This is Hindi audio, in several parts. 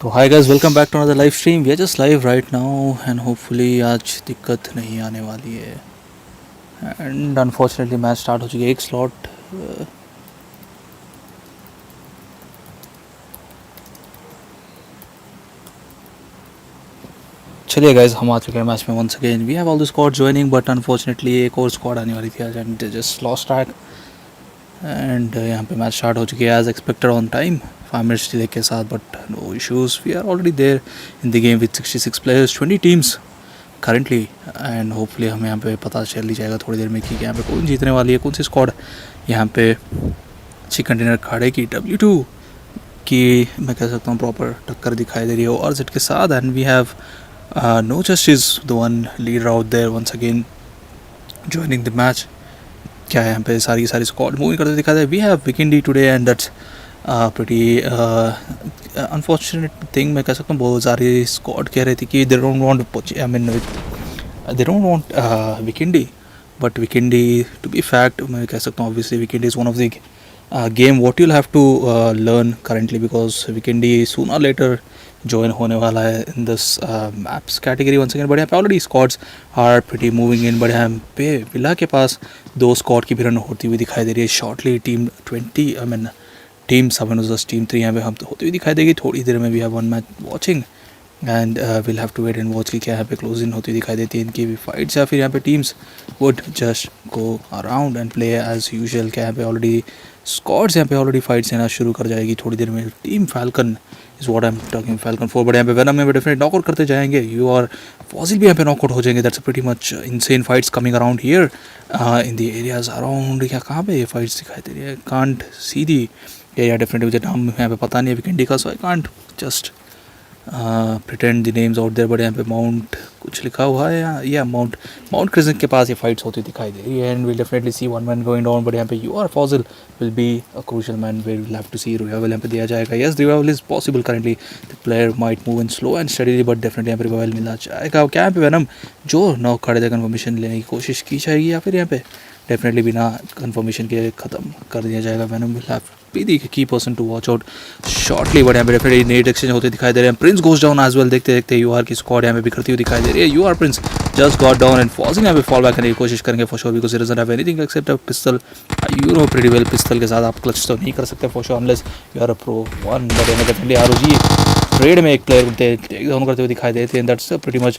तो hi guys, welcome back to another live stream. We are just live right now and hopefully आज दिक्कत नहीं आने वाली है. एंड अनफॉर्चुनेटली मैच स्टार्ट हो चुकी है. एक स्लॉट चलिए गाइस, हम आ चुके हैं मैच में. Once again we have all the squad joining, but unfortunately एक और स्क्वाड आने वाली थी आज and just lost track. And यहाँ पे मैच स्टार्ट हो चुकी है as expected on time 5 minutes delay के साथ. But no issues, we are already there in the game with 66 players, 20 teams currently. And hopefully हमें यहाँ पे पता चल ही जाएगा थोड़ी देर में कि यहाँ पे कौन जीतने वाली है, कौन सी स्क्वाड यहाँ पे अच्छी कंटेनर खाड़े की W2 की मैं कह सकता हूँ प्रॉपर टक्कर दिखाई दे रही है ORZxESPORTS के साथ. And we have no justice, the one leader out there once again joining the match. क्या है यहाँ पे सारी स्क्वाड मूविंग करते दिखा दे. We have Vikendi today and that's pretty unfortunate thing. मैं कह सकता हूँ बहुत सारी स्क्वाड कह रही थी कि they don't want Vikendi, but Vikendi, to be fact, मैं कह सकता हूँ obviously Vikendi is one of the game what you'll have to learn currently, because Vikendi sooner or later join होने वाला है in this maps category once again. but यहाँ पे already squads are pretty moving in. but यहाँ पे विला के पास 2 स्क्वाड की भी रन होती हुई दिखाई दे रही है shortly. Team 20 team 7 versus team 3 यहाँ पे हम होती हुई दिखाई देगी थोड़ी देर में. भी have one match watching and will have to wait and watch की क्या यहाँ पे क्लोज इन होती दिखाई देती है इनकी भी फाइट्स, या फिर यहाँ पे teams would just go around and play as usual. क्या यहाँ पे ऑलरेडी स्क्वाड्स यहाँ पे ऑलरेडी फाइट्स लेना शुरू कर जाएगी थोड़ी देर में. Team falcon is what I am talking, falcon 4. But यहाँ पे वेनम में डेफिनेटली नॉकआउट करते जाएंगे. यू और फॉजिल भी यहाँ पे नॉकआउट हो जाएंगे. That's pretty much insane fights coming around here in the areas around. क्या कहाँ पे ये फाइट्स दिखाई दे रही है, can't see the area. Definitely मुझे नाम यहाँ पे पता नहीं है Vikendi का, so I can't just pretend the names out there. But यहाँ पे माउंट कुछ लिखा हुआ है या माउंट क्रिजन के पास ये फाइट्स होती दिखाई दे रही है. And will definitely see one man going down. But यहाँ पे U are Fossil will be a crucial man. Will have to see revival यहाँ पे दिया जाएगा. Yes, revival is possible currently. The player might move in slow and steadily, but definitely यहाँ पे रिवाइवल मिलना जाएगा. क्या यहाँ पे वेनम जो नौ खड़े थे कन्फर्मेशन लेने की कोशिश की जाएगी, या फिर यहाँ पे डेफिनेटली बिना कंफर्मेशन के ख़त्म कर दिया जाएगा. Venom will have be the key person to watch out shortly. But यहाँ पे डेफिनेटली नेट एक्सचेंज होते दिखाई दे रहे हैं. Prince goes down as well. देखते देखते यूआर की स्क्वाड यहाँ पे बिखरती हुई दिखाई दे रही है. Your prince just got down and fogging यहाँ पे फॉल बैक करने की कोशिश करेंगे for sure, because it doesn't have anything except a pistol. You know pretty well pistol के साथ आप क्लच तो नहीं कर सकते for sure unless you are a pro one. But यहाँ डेफिनेटली ROG रेड में एक प्लेयर टेक डाउन करते हुए दिखाई देते हैं. That's pretty much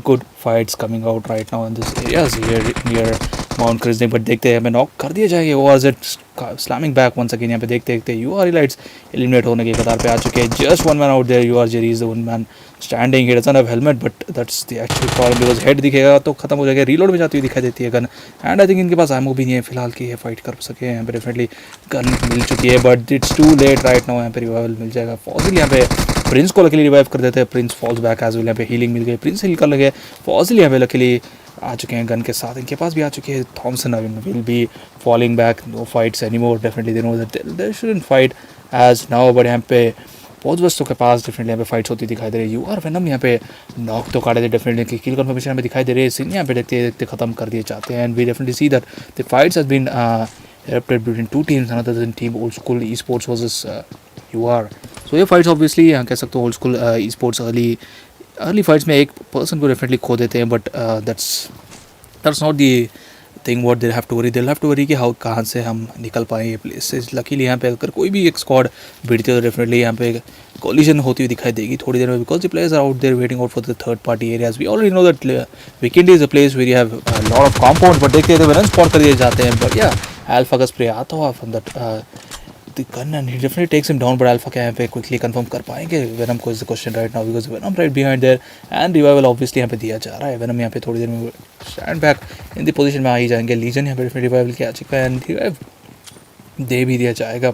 good fights coming out right now in this areas here near mount Kreznic. But देखते हैं हमें नॉक कर दिए जाएंगे. ORZxESPORTS slamming back once again. यहाँ पे देखते देखते UR लाइट्स एलिमिनेट होने के कतार पे आ चुके हैं. Just one man out there. UR Jerry is the one man standing. He doesn't have helmet, but that's the actual problem, because head दिखेगा तो खत्म हो जाएगा. रीलोड में जाती हुई दिखाई देती है गन. एंड आई थिंक इनके पास एमओ भी नहीं है फिलहाल कि ये फाइट कर सके. यहाँ पे डेफिनेटली गन मिल चुकी है, but it's too late right now. यहाँ पे रिवाइवल मिल जाएगा. फॉजिल यहाँ पे प्रिंस को लकीली रिवाइव कर देते हैं. Prince falls back as well. यहाँ पे हीलिंग मिल गई. प्रिंस हील कर लगे. फॉजिल यहाँ पे लकीली आ चुके हैं गन के साथ. इनके पास भी आ चुके हैं. Thomson will be falling back. No fights anymore. Definitely they know that they shouldn't fight as now. But यहाँ पे बहुत वस्तु के पास डेफिनेटली यहाँ पे फाइट्स होती दिखाई दे रही है. यूआर वेनम यहाँ पे नॉक तो काटे थे डेफिनेटली. किल कंफर्मेशन यहाँ पे दिखाई दे रही है. सीन यहाँ पे देखते देखते खत्म कर दिए जाते हैं. And we definitely see that the fights has been erupted between two teams another than team old school esports versus UR. so ये फाइट्स ऑब्वियसली यहाँ कह सकते हो old school esports early fights में एक पर्सन को डेफिनेटली खो देते हैं. But that's not the thing what they have to worry. They have to worry कि हाउ कहाँ से हम निकल पाएँ ये प्लेस से. लकीली यहाँ पे अगर कोई भी एक स्क्वाड भिड़ती है तो डेफिनेटली यहाँ पे कोलिजन होती हुई दिखाई देगी थोड़ी देर में, because the players are out there waiting out for the third party areas. We already know that Vikendi is a place where you have lot of compound. But देखते हैं वेनम स्पॉट कर दिए जाते हैं. बट या अल्फा का स्प्रे आता हुआ from that the gun and he definitely takes him down. but Alpha क्या यहाँ पे quickly confirm कर पाएंगे Venom को is the question right now, because Venom right behind there and revival obviously यहाँ पे दिया जा रहा है. Venom यहाँ पे थोड़ी देर में stand back in the position में आ ही जाएंगे. Legion यहाँ पे revival किया चुका है and revive दे भी दिया जाएगा.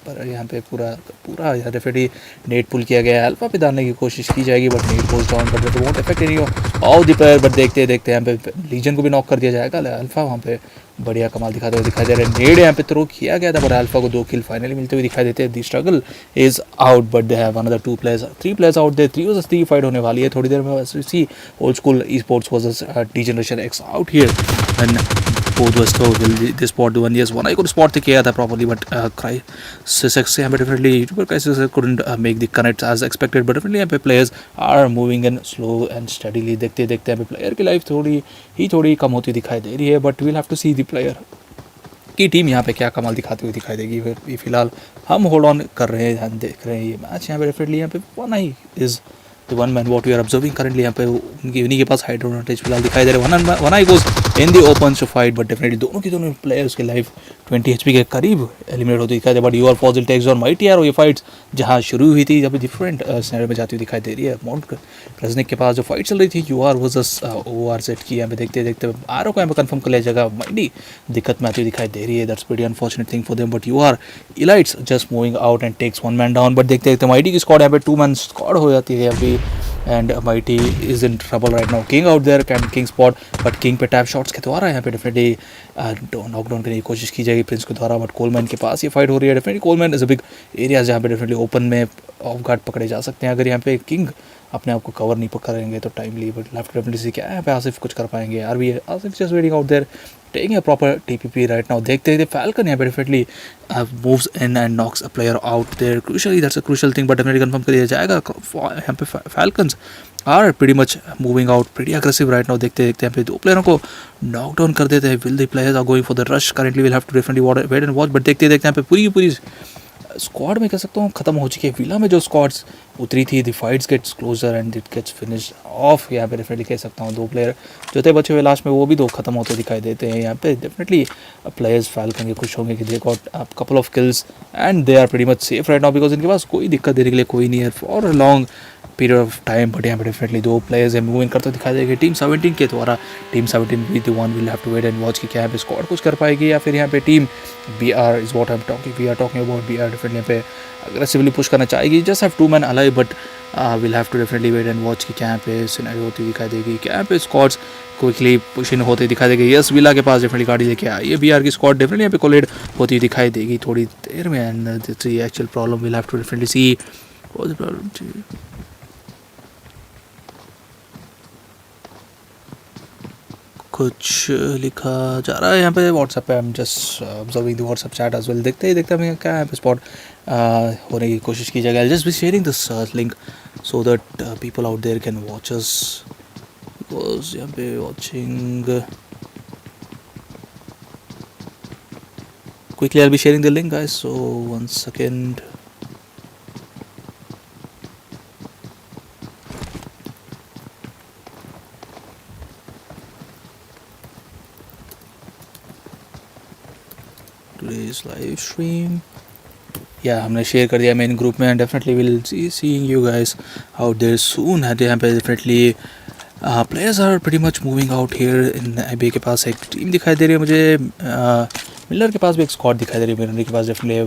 पर यहाँ पे पूरा यहाँ डेफिनेटली नेट पुल किया गया है. अल्फा पे डालने की कोशिश की जाएगी but net goes down. But तो वोंट इफेक्ट नहीं हो ऑल द प्लेयर. बट देखते देखते यहाँ पे लीजन को भी नॉक कर दिया जाएगा. अल्फा वहाँ पे बढ़िया कमाल दिखाते हुए दिखाई दे रहे हैं. नेट यहाँ पे थ्रो किया गया था बट अल्फा को 2 किल फाइनली मिलते हुए दिखाई देते हैं. The struggle is out but they have another 3 players out there. 3 versus 3 fight होने वाली है थोड़ी देर में. See old school esports versus Degeneration X out here. both was slow. Will they spot the one? Yes, one I could spot the किया था properly, but Crisis यहाँ पे definitely Super Crisis couldn't make the connect as expected, but definitely यहाँ पे players are moving in slow and steadily. देखते देखते यहाँ पे player की life थोड़ी कम होती दिखाई दे रही है, but we'll have to see the player की टीम यहाँ पे क्या कमाल दिखाती हुई दिखाई देगी. फिलहाल हम होल्ड ऑन कर रहे हैं, देख रहे हैं ये मैच. यहाँ पे डेफिनेटली यहाँ पे one I is the one man what we are observing currently. यहाँ पे उन्हीं के पास हाइट एडवांटेज फिलहाल दिखाई दे रहा है. One I goes in the open to fight, but definitely दोनों प्लेयर्स के लाइफ 20 HP के करीब एलिमिनेट होती दिखाई दे. But you are fossil takes on Mighty यार. ये फाइट्स जहाँ शुरू हुई थी, जहाँ पे डिफरेंट सिनेरियो में जाती हुई दिखाई दे रही है. माउंट प्रेजनिक के पास जो फाइट चल रही थी यू आर वर्सेस ORZ की, यहाँ पे देखते देखते आर को यहाँ पे कंफर्म कर लिया जाएगा. माइटी दिक्कत में आती हुई दिखाई दे रही है. That's pretty unfortunate thing for them, but you R Elites just moving out and takes one man down. But देखते देखते माइटी की स्क्वाड यहाँ पे 2 मैन स्क्वाड हो जाती है अभी. And Mighty is in trouble right now. King out there can King spot, but King पे टैप शॉट्स के द्वारा यहाँ पे डेफिनेटली नॉकडाउन करने की कोशिश की जाएगी प्रिंस के द्वारा. बट कोलमैन के पास ये फाइट हो रही है. Definitely Coleman is a big area जहाँ पे डेफिनेटली ओपन में ऑफ गार्ड पकड़े जा सकते हैं. अगर यहाँ पे किंग अपने आप को कवर नहीं करेंगे तो टाइमली. बट लेफ्ट डेफिनेटली से क्या है यहाँ पे आसिफ कुछ कर पाएंगे. Asif just waiting out there taking a proper TPP right now. देखते देखते Falcon यहाँ पे definitely moves in and knocks a player out there. Crucially, that's a crucial thing, but definitely confirm कर दिया जाएगा. यहाँ पे Falcons are pretty much moving out pretty aggressive right now. देखते देखते यहाँ पे 2 प्लेयरों को नॉक डाउन कर देते हैं. Will the players are going for the rush? Currently we'll have to definitely wait and watch. But देखते देखते यहाँ पे पूरी स्क्वाड में कह सकता हूँ ख़त्म हो चुकी है. विला में जो स्क्वाड्स उतरी थी, the fights gets closer and it gets finish off. यहाँ पे डेफिनेटली कह सकता हूँ 2 प्लेयर जो थे बचे हुए लास्ट में वो भी 2 ख़त्म होते दिखाई देते हैं. यहाँ पे डेफिनेटली प्लेयर्स फैल्कन के खुश होंगे कि they got couple of kills and they are pretty much safe right now, because इनके पास कोई दिक्कत देने के लिए कोई नहीं है for a long period of time. But यहाँ पे डेफिनेटली 2 प्लेयर्स है मूविंग करते दिखाई देंगे टीम 17 के द्वारा. टीम 17 भी the one will have to wait and watch कि क्या यहाँ पे स्क्वाड कुछ कर पाएगी या फिर यहाँ पे team BR is what I am talking. We are talking about BR definitely यहाँ पे अग्रेसिवली पुश करना चाहेगी. Just have 2 man alive, but will have to definitely wait and watch कि क्या यहाँ पे सिनेरियो होती दिखाई देगी. क्या यहाँ पे स्क्वाड्स क्विकली पुश इन होते दिखाई देगी. यस, विला के पास डेफिनेटली गाड़ी लेके आई है. BR की स्क्वाड डेफिनेटली यहाँ पे कोलेड होती दिखाई देगी थोड़ी देर में. And this is actual problem. Will have to definitely see what the problem. कुछ लिखा जा रहा है यहाँ पे व्हाट्सएप पे. I am just observing the WhatsApp chat as well. देखते ही देखते हमें क्या यहाँ पे स्पॉट होने की कोशिश की जाएगी. I just be sharing this link so that people out there can watch us, because यहाँ पे watching quickly. I will be sharing the link guys, so 1 second. today's live stream. या हमने शेयर कर दिया मेन ग्रुप में. And definitely will seeing you guys out there soon. है यहाँ पे definitely players are pretty much moving out here. इन IB के पास एक टीम दिखाई दे रही है मुझे. मिलर के पास भी एक स्क्वाड दिखाई दे रही है. मिलर के पास डेफिनेटली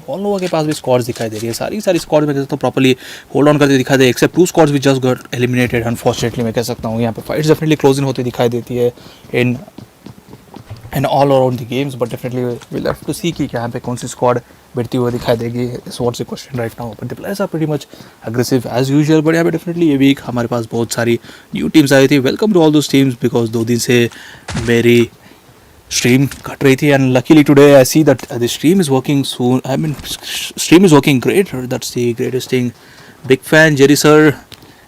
वॉलनोवा के पास भी स्क्वाड्स दिखाई दे रही है. सारी स्क्वाड में कह सकता हूँ प्रॉपर्ली होल्ड ऑन करते दिखाई दे, एक्सेप्ट 2 स्क्वाड्स भी जस्ट गॉट एलिमिनेटेड अनफॉर्चुनेटली. मैं कह सकता हूँ यहाँ पे फाइट्स डेफिनेटली क्लोजिंग होती दिखाई देती है इन and all around the games, but definitely we'll have to see कि यहाँ पे कौन सी स्क्वाड बैठती हुई दिखाई देगी. That's what's the question right now. But the players are pretty much aggressive as usual. but यहाँ पे definitely ये वीक हमारे पास बहुत सारी न्यू टीम्स आई थी. Welcome to all those teams, because 2 दिन से मेरी स्ट्रीम कट रही थी and luckily today I see that the stream is working soon. I mean stream is working great. That's the greatest thing. Big fan Jerry sir.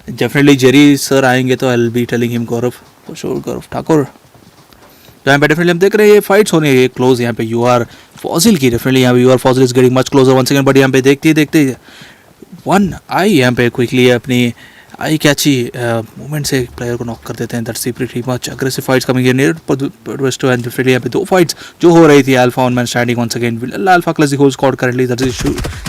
Definitely Jerry sir आएंगे तो I will be telling him Gaurav for sure. Gaurav Thakur तो यहाँ पे डेफिनेटली हम देख रहे हैं ये फाइट्स होने हैं क्लोज. यहाँ पे UR फॉजिल की डेफिनेटली यहाँ पे UR Fossil is getting much closer 1 second. But यहाँ पे देखते 1 आई यहाँ पे क्विकली अपनी आई कैची मूवमेंट से प्लेयर को नॉक कर देते हैं. That's pretty much aggressive fights coming near west. And definitely यहाँ पे 2 फाइट्स जो हो रही थी. Alpha on man standing once again. Alpha classic whole squad currently that's is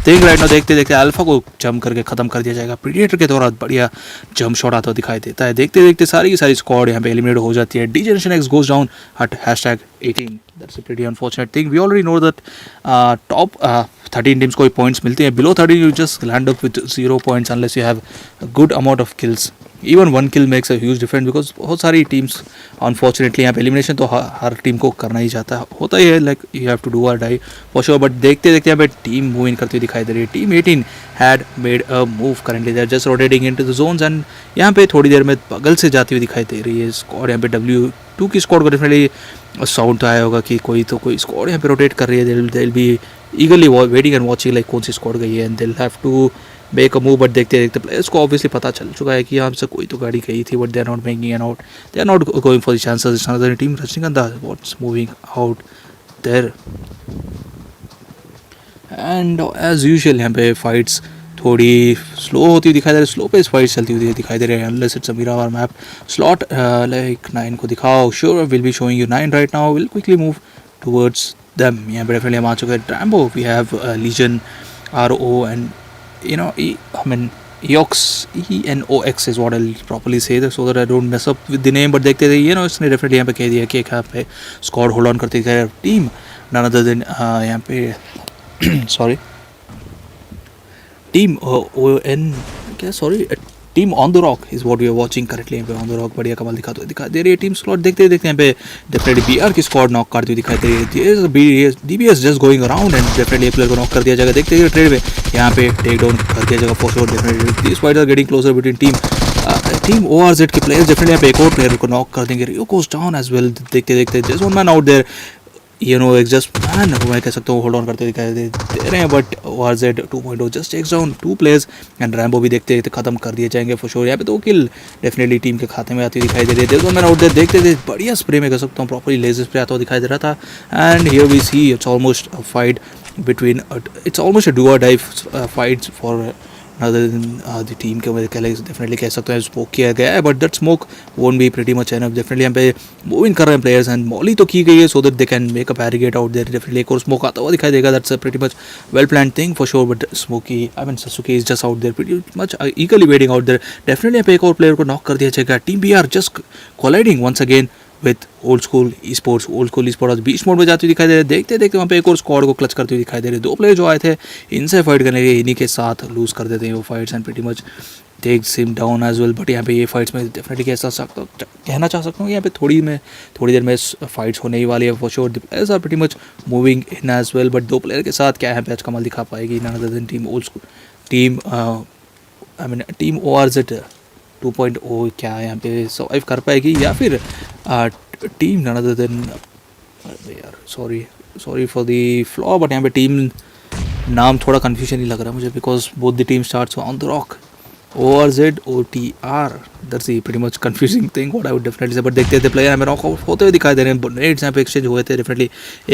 thing right now. देखते अल्फा को जंप करके खत्म कर दिया जाएगा. प्रीडेटर के दौरान बढ़िया जंप शॉट आता दिखाई देता है. देखते सारी की सारी स्क्वाड यहाँ पे एलिमिनेट हो जाती है. Degeneration X goes down at #18. That's a pretty unfortunate thing. We already know that top 13 teams को points मिलते हैं. Below 13 you just land up with 0 points unless you have a good amount of kills. Even 1 kill makes a huge difference because बहुत सारी teams unfortunately यहाँ पे elimination तो हर टीम को करना ही चाहता है. होता ही है, like you have to do or die for sure. But देखते यहाँ पे टीम मूव इन करती हुई दिखाई दे रही है. Team 18 had made a move currently. They are just rotating into the zones and यहाँ पे थोड़ी देर में बगल से जाती हुई दिखाई दे रही है स्क्वाड. यहाँ पे W2 की स्क्वाड को डेफिनेटली साउंड तो आया होगा कि कोई स्क्वाड यहाँ पे रोटेट कर रही है. they'll be eagerly waiting and watching like कौन सी स्क्वाड गई है, and they'll have to make a move. But देखते देखते प्लेयर्स को ऑब्वियसली पता चल चुका है कि यहाँ से कोई तो गाड़ी गई थी, but they are not making an out, they are not going for the chances. Another team Rajnigandha what's moving out there. And as usual यहाँ पे फाइट्स थोड़ी स्लो होती हुई दिखाई दे रही है, स्लो पेस फाइट चलती हुई दिखाई दे रही है. Unless it's a mirror map slot like 9 को दिखाओ. Sure will be showing you 9 right now. Will quickly move towards them. यहाँ पे डेफिनेटली हम आ चुके हैं. Rambo we have legion RO and you know I mean EOX is what I'll properly say that, so that I don't mess up with the name. but देखते थे इसने डेफिनेटली यहाँ पे कह दिया कि यहाँ पे स्क्वाड होल्ड ऑन करती है टीम none other than यहाँ पे sorry team team On the Rock is what we are watching currently. यहाँ पे ऑन द रॉक बढ़िया कमाल दिखा दे रही है. टीम स्लॉट देखते देखते यहाँ पे डेफिनेटली BR की स्क्वाड नॉक करती हुई दिखाई दे रही है. DBS just going around and definitely player को नॉक कर दिया जाएगा. देखते देखते ट्रेड में यहाँ पे टेक डाउन कर दिया जाएगा for sure. Definitely this fight are getting closer between team ORZ के प्लेयर्स. डेफिनेटली यहाँ पे एक और प्लेयर को नॉक कर देंगे. Rio goes down as well. देखते देखते just one man out there. एक जस्ट मैन मैं कह सकता हूँ होल्ड ऑन करते दिखाई दे रहे हैं. But ORZ 2.0 just takes down 2 players and Rambo भी देखते देखते खत्म कर दिए जाएंगे फॉर श्योर. यहाँ पे 2 किल डेफिनेटली टीम के खाते में आती दिखाई दे रही है. मैंने आउट देर देखते थे बढ़िया स्प्रे में कह सकता हूँ प्रॉपरली लेजर स्प्रे आता हुआ दिखाई दे रहा था. And here we see it's almost a fight between it's almost a do or die fights for other than the team के वजह डेफिनेटली कह सकते हैं स्मोक किया गया है. But that smoke won't be pretty much enough. Definitely यहाँ पे मूविंग कर रहे हैं प्लेयर्स एंड मॉली तो की गई है so that they can make a barricade out there. Definitely एक और स्मोक आता हुआ दिखाई देगा. That's a pretty much well planned thing for sure. But Smokey Sasuke is just out there pretty much eagerly waiting out there. Definitely यहाँ पे एक और प्लेयर को नॉक कर दिया जाएगा. Team BR just colliding once again with Old school esports बीच मोड में जाती हुई दिखाई दे रहे. देखते देखते वहाँ पे एक और स्क्वाड को क्लच करते हुए दिखाई दे रहे. 2 प्लेयर जो आए थे इनसे फाइट करने के इन्हीं के साथ लूज कर देते हैं वो fights and pretty much takes him down as well. But यहाँ पे ये फाइट्स में डेफिनेटली कहना चाह सकता हूँ यहाँ पे थोड़ी देर में फाइट्स होने ही वाली है for sure. The players are pretty much moving in as well. But 2 player के साथ क्या यहाँ पे आज कमाल दिखा पाएगी none other than team ORZ 2.0 क्या यहाँ पे सर्वाइव कर पाएगी या फिर टीम नन अदर देन यार sorry for the flaw. But यहाँ पे टीम नाम थोड़ा कन्फ्यूजन ही लग रहा है मुझे because both the team starts on the rock ORZOTR. That's pretty much confusing thing what I would definitely say. But देखते थे प्लेयर हमें नॉक आउट होते हुए दिखाई दे रहे हैं. नेट्स यहाँ पे एक्सचेंज हुए थे. डेफिनेटली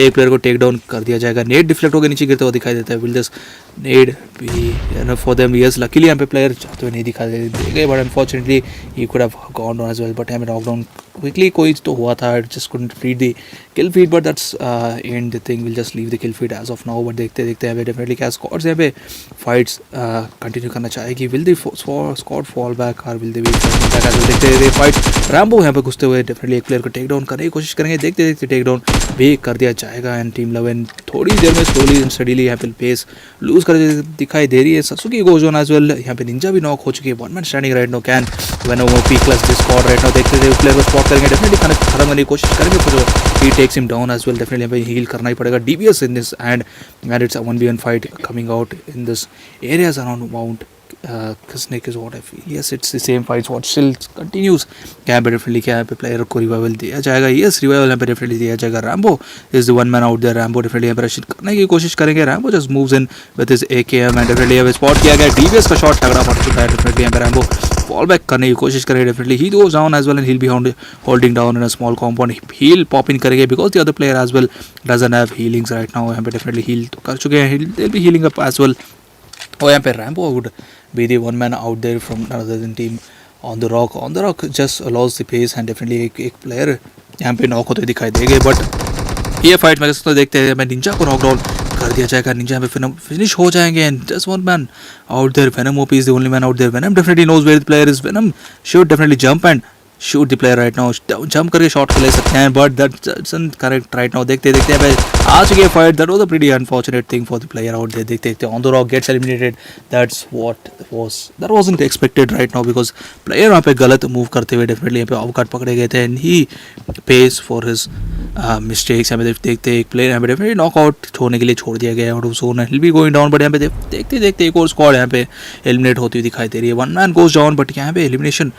एक प्लेयर को टेक डाउन कर दिया जाएगा. नेट डिफ्लेक्ट होकर नीचे गिरते हुए दिखाई देता है. Will this net be for them. Yes luckily यहाँ पे प्लेयर जाते हुए नहीं दिखाई दे गए. But unfortunately he could have gone down as well. But यहाँ पे नॉकडाउन क्विकली कोई तो हुआ था. Just couldn't feed the kill feed. But that's and the thing. Will just leave the kill feed as of now. But देखते देखते यहाँ पे डेफिनेटली क्या स्क्वाड्स यहाँ पे फाइट्स कंटिन्यू करना चाहेगी. Will the squad fall back और विल दे देखते फाइट. रैम्बो यहाँ पे घुसते हुए डेफिनेटली एक प्लेयर को टेक डाउन करने की कोशिश करेंगे. देखते देखते टेक डाउन भी कर दिया जाएगा. एंड टीम 11 थोड़ी देर में स्लोली एंड स्टडीली यहाँ पे पेस लूज कर दिखाई दे रही है. Sasuke goes on as well. यहाँ पे निंजा भी नॉक हो चुकी है. 1 man standing right no can when over peakless this squad right now. देखते थे प्लेयर को स्पॉट करेंगे. डेफिनेटली खत्म करने की कोशिश करेंगे. He takes him down as well. Definitely यहाँ पे हील करना ही पड़ेगा. DBS in this and it's 1v1 fight coming out in this areas around mount Snake is what I feel. Yes, it's the same fight. What still continues. क्या है डेफिनेटली क्या है पे प्लेयर को रिवाइवल दिया जाएगा. यस रिवाइवल यहाँ पे डेफिनेटली दिया जाएगा. Rambo is the 1 man out there. Rambo definitely यहाँ पे रश करने की कोशिश करेंगे. Rambo just moves in with his AKM and definitely यहाँ पे स्पॉट किया गया. DBS का शॉट तगड़ा पड़ चुका है. डेफिनेटली यहाँ पे रैम्बो फॉल बैक करने की कोशिश करेंगे. Definitely he goes down as well and he'll be holding down in a small compound. Heal pop in करेंगे because the other player as well doesn't have healings right now. यहाँ पे डेफिनेटली हील तो कर चुके हैं. They'll be healing up as well. और यहाँ पे Rambo would be the 1 man out there from another than team on the rock just allows the pace and definitely एक प्लेयर यहाँ पे नॉक होते दिखाई देंगे. बट ये फाइट में तो देखते हैं मैं निंजा को नॉक डाउन कर दिया जाएगा. निंजा यहाँ पे फिनिश हो जाएंगे and just 1 man out there. Venom OP is the only man out there. Venom definitely knows where the player is. Venom should definitely jump and shoot the player right now. Jump करके शॉट ले सकते हैं but that doesn't correct right now. देखते देखते भाई आ चुकी है fight. That was a pretty unfortunate thing for the player out there. देखते देखते On the Rock gets eliminated. That wasn't expected right now because player वहाँ पे गलत मूव करते हुए डेफिनेटली यहाँ पे आउटकट पकड़े गए थे and he pays for his mistakes. यहाँ पे देखते एक प्लेयर यहाँ पे डेफिनेटली नॉकआउट छोड़ने के लिए छोड़ दिया गया out of zone. Hill B going down. But यहाँ पे देखते देखते एक और स्क्वाड यहाँ पे एलिमिनेट होती हुई दिखाई दे रही है. 1 man गोज डाउन. बट यहाँ पे एलिमिनेशन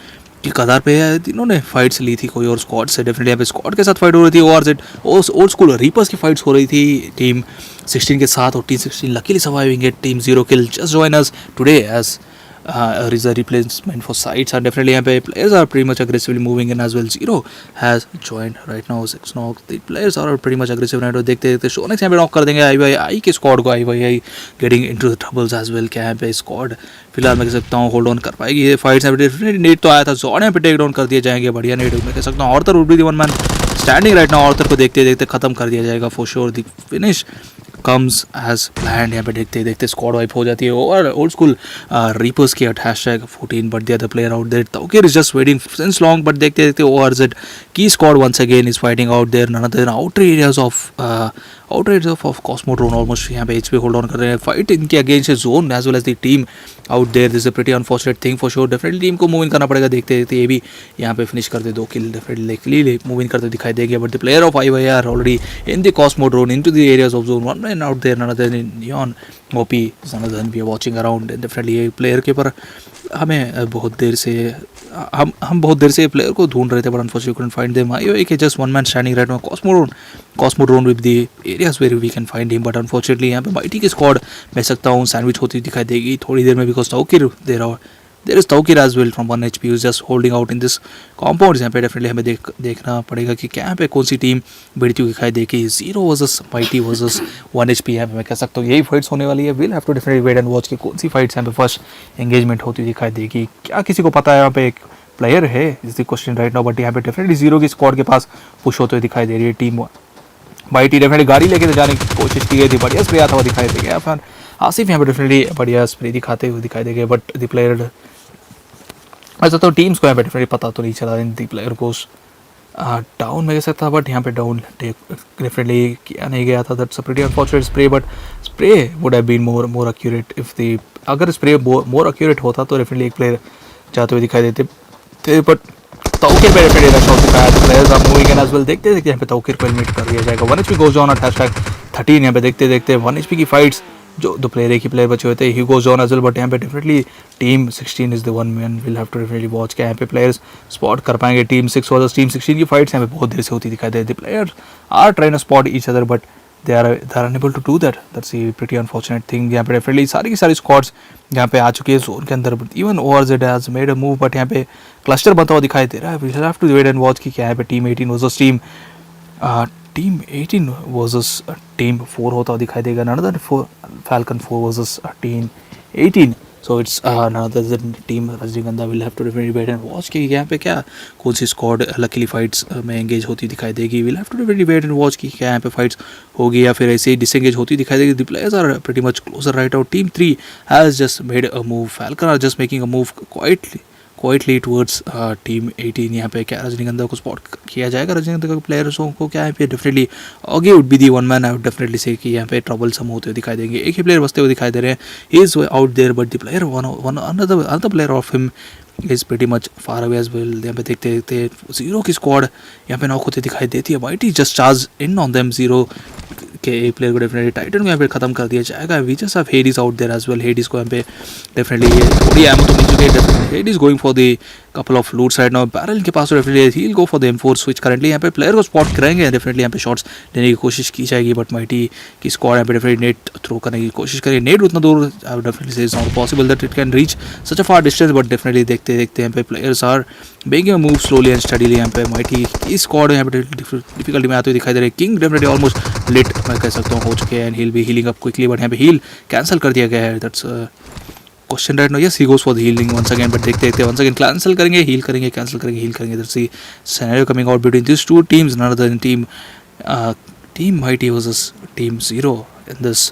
की कतार पे है, इन्होंने फाइट्स ली थी कोई और स्क्वाड से। डेफिनेटली यहाँ पे स्क्वाड के साथ फाइट हो रही थी, ORZ ओल्ड स्कूल रीपर्स की फाइट्स हो रही थी टीम 16 के साथ, और team 16 luckily surviving it. Team 0 kill just join us today as is a replacement for sides, and definitely यहाँ पे players are pretty much aggressively moving in as well. Zero has joined right now. 6 knock, the players are pretty much aggressive right now. देखते देखते शोनेक्स यहाँ पे नॉक कर देंगे आई के स्क्वाड को। I getting into the troubles as well. क्या यहाँ पे स्क्वाड फिलहाल मैं कह सकता हूँ होल्ड ऑन कर पाएगी ये फाइट्स। यहाँ पे डेफिनेटली नेट तो आया था, जॉन यहाँ पे टेक डाउन कर दिए जाएंगे, बढ़िया नेट मैं कह सकता हूँ। Arthur would be the one man standing right now. Arthur को देखते देखते खत्म कर दिया जाएगा for sure. The finish comes as planned। यहाँ पे देखते देखते स्क्वाड वाइप हो जाती है। और ओल्ड स्कूल रीपर्स की hashtag 14 but the other player out there Tauqir is just waiting since long. But देखते देखते ORZ की squad once again is fighting out there none other outer areas of Cosmodrome. Almost यहाँ पे HP होल्ड ऑन कर रहे हैं। फाइट इनके against zone as well as the team out there. This is a pretty unfortunate thing for sure. Definitely team को मूव इन करना पड़ेगा। देखते देखते ये भी यहाँ पे फिनिश करते 2 किल डेफिनेटली मूव इन करते दिखाई देगी। But the player of IYR already in the Cosmodrome in to the areas of zone 1 man out there none other Neon OP Zanadhan भी watching around। डेफिनेटली ये प्लेयर के पर हमें बहुत देर से हम बहुत देर से प्लेयर को ढूंढ रहे थे, but unfortunately couldn't find them। IOA just one man standing right now Cosmodrome with the areas where we can find him, but unfortunately यहाँ पे माइटी की स्क्वाड मैं सकता हूँ सैंडविच होती दिखाई देगी थोड़ी देर में, because ताउकिर there is Taukir as well from 1 HP who's just holding out in this compound। यहाँ पे डेफिनेटली हमें देखना पड़ेगा कि क्या यहाँ पे कौन सी टीम बढ़ती हुई दिखाई देगी। 0 वर्सेस माइटी वर्सेस 1 HP यहाँ पे मैं कह सकता हूँ यही फाइट्स होने वाली है। Will have to definitely wait and watch कि कौन सी फाइट्स यहाँ पे फर्स्ट एंगेजमेंट होती हुई दिखाई देगी। क्या किसी को पता है यहाँ पे एक प्लेयर है is the question right now. But यहाँ पे डेफिनेटली 0 की स्क्वाड के पास पुश होते हुए दिखाई दे रही है टीम माइटी। डेफिनेटली गाड़ी लेके जाने की कोशिश की गई थी, बढ़िया स्प्रे आता हुआ दिखाई देगा। फिर आसिफ यहाँ पे डेफिनेटली बढ़िया स्प्रे दिखाते हुए दिखाई देंगे। बट द प्लेयर ऐसा तो टीम्स को यहाँ पे डेफिनेटली पता तो नहीं चला इन दी प्लेयर को डाउन में कह सकता, बट यहाँ पे डाउन डेफिनेटली किया नहीं गया था। That's a pretty unfortunate spray, but spray would have been more accurate if the अगर स्प्रे मोर एक्यूरेट होता तो डेफिनेटली एक प्लेयर जाते हुए दिखाई देते थे। बट ताउकिर पे डेफिनेटली रश आउट दिखाया, players are moving in as well. देखते देखते यहाँ पे ताउकिर को एलिमिनेट कर दिया जाएगा। 1 HP गोज ऑन एट #13। यहाँ पे देखते देखते 1 HP की फाइट्स जो 2 प्लेयर एक ही प्लेयर बचे हुए थे, he goes on as well. But यहाँ पे definitely team 16 is the one man will have to definitely watch क्या यहाँ पे प्लेयर्स स्पॉट कर पाएंगे। टीम 6 वर्सेस टीम 16 की फाइट्स यहाँ पे बहुत देर से होती दिखाई देती। Player are trying to spot each other but they are unable to do that. That's a pretty unfortunate thing. यहाँ पे डेफिनेटली सारी की सारी स्क्वाड्स यहाँ पे आ चुकी है जोन के अंदर। Even ORZ has made a move, but यहाँ पे क्लस्टर बनता हुआ दिखाई दे रहा है। We have to wait and watch कि क्या यहाँ पे team 18 versus team 18 versus team 4 होता दिखाई देगा। Another Falcon 4 versus team 18। So it's another team Rajnigandha will have to definitely wait and watch कि यहाँ पे क्या कौन सी स्क्वाड लकीली फाइट्स में एंगेज होती दिखाई देगी। Will have to definitely wait and watch कि क्या यहाँ पे फाइट्स होगी या फिर ऐसे ही डिसएंगेज होती दिखाई देगी। The players are pretty much closer right out. Team 3 has just made a move. Falcon are just making a move quietly towards team 18। यहाँ पे क्या रजनीगंधा को स्पॉट किया जाएगा। रजनीगंधा के प्लेयर्सों को क्या है पे डेफिनेटली आगे would be the one man. I would definitely से कि यहाँ पे ट्रबल सम होते हुए दिखाई देंगे। एक ही प्लेयर बचते हुए दिखाई दे रहे हैं। He is out there, but the player another player of him is pretty much far away as well. यहाँ पे देखते देखते 0 की स्क्वाड यहाँ पे नॉक होते दिखाई देती है। Mighty just charge in on them 0 के एक प्लेयर को डेफिनेटली टाइटन को यहाँ पे खत्म कर दिया जाएगा। We just have Hades out there as well. Hades को यहाँ पे डेफिनेटली ये थोड़ी एमो तो मिल चुकी है। Hades going for the couple of loots right now. Barrel के पास definitely he will go for the M4 switch currently. यहाँ पे प्लेयर को स्पॉट करेंगे, डेफिनेटली यहाँ पे शॉट्स लेने की कोशिश की जाएगी। बट माइटी की स्क्वाड यहाँ पे डेफिनेटली नेट थ्रो करने की कोशिश करेगी। नेट उतना दूर डेफिनेटली से is not possible that it can reach such a far distance, but definitely देखते देखते यहाँ पे players are making a move slowly and steadily. यहाँ पे माइटी की स्क्वाड यहाँ पे डिफिकल्टी में आते हुए दिखाई दे रहे हैं। किंग डेफिनेटली ऑलमोस्ट लिट मैं कह सकता हूँ हो चुके हैं and he will be healing up quickly, but यहाँ पे हील कैंसिल कर दिया गया है। That's question right now. Yes he goes for the healing once again, but देखते देखते वंस अगेन कैंसिल करेंगे, हील करेंगे, कैंसिल करेंगे, हील करेंगे। That's the scenario coming out between this 2 teams. None other team Mighty versus team 0 in this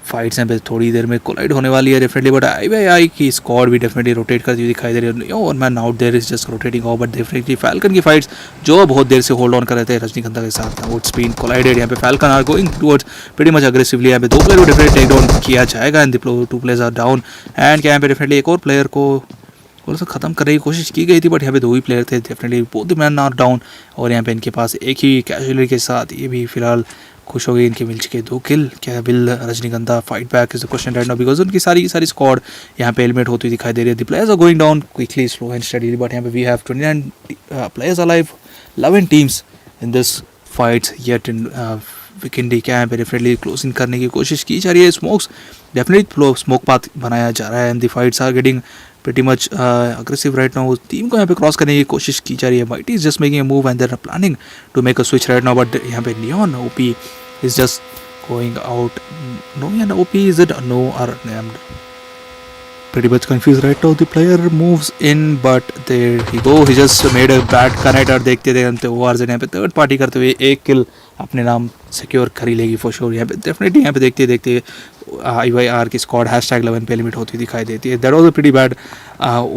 fights यहाँ पे थोड़ी देर में कोलाइड होने वाली है डेफिनेटली। बट आई की स्क्वाड भी डेफिनेटली रोटेट करती हुई दिखाई दे रही है। One man out there is just rotating out, but definitely Falcon की फाइट्स जो बहुत देर से होल्ड ऑन कर रहे थे रजनीगंधा के साथ वो स्पीन कोलाइडेड। यहाँ पे Falcon are going towards pretty much aggressively. यहाँ पे 2 प्लेयर को डेफिनेटली टेक डाउन किया जाएगा and 2 players are down. And क्या यहाँ पे डेफिनेटली एक और प्लेयर को थोड़ा सा खत्म करने की कोशिश की गई थी, बट यहाँ पे 2 ही प्लेयर थे definitely. Both the man are down और यहाँ पे इनके पास एक ही कैजुअलिटी के साथ ये भी फिलहाल खुश हो गई, इनके मिल चुके 2 किल। क्या विल रजनीगंधा fight back is the question right now, because उनकी सारी स्क्वाड यहाँ पे एलिमिनेट होती दिखाई दे रही है। The players are going down quickly, slow and steadily, but यहाँ पे we have 29 players alive, 11 teams in this fights yet in Vikendi. क्या यहाँ पे डेफिनेटली क्लोजिंग करने की कोशिश की जा रही है, स्मोक्स डेफिनेटली स्मोक पाथ बनाया जा रहा है, and the fights are getting pretty much aggressive right now। Team को यहाँ पे क्रॉस करने की कोशिश की जा रही है। Mighty is just making a move and they are planning to make a switch right now, but यहाँ पे Neon OP is just going out. No यार OP is it no are pretty much confused right now। The player moves in but there he go, he just made a bad connect। और देखते देखते ORZ यहाँ पे थर्ड पार्टी करते हुए 1 किल अपने नाम सिक्योर कर ही लेगी फॉर श्योर। यहाँ पे डेफिनेटली यहाँ पे देखते देखते IYR की स्क्वाड #11 पे लिमिट होती दिखाई देती है। That was a pretty bad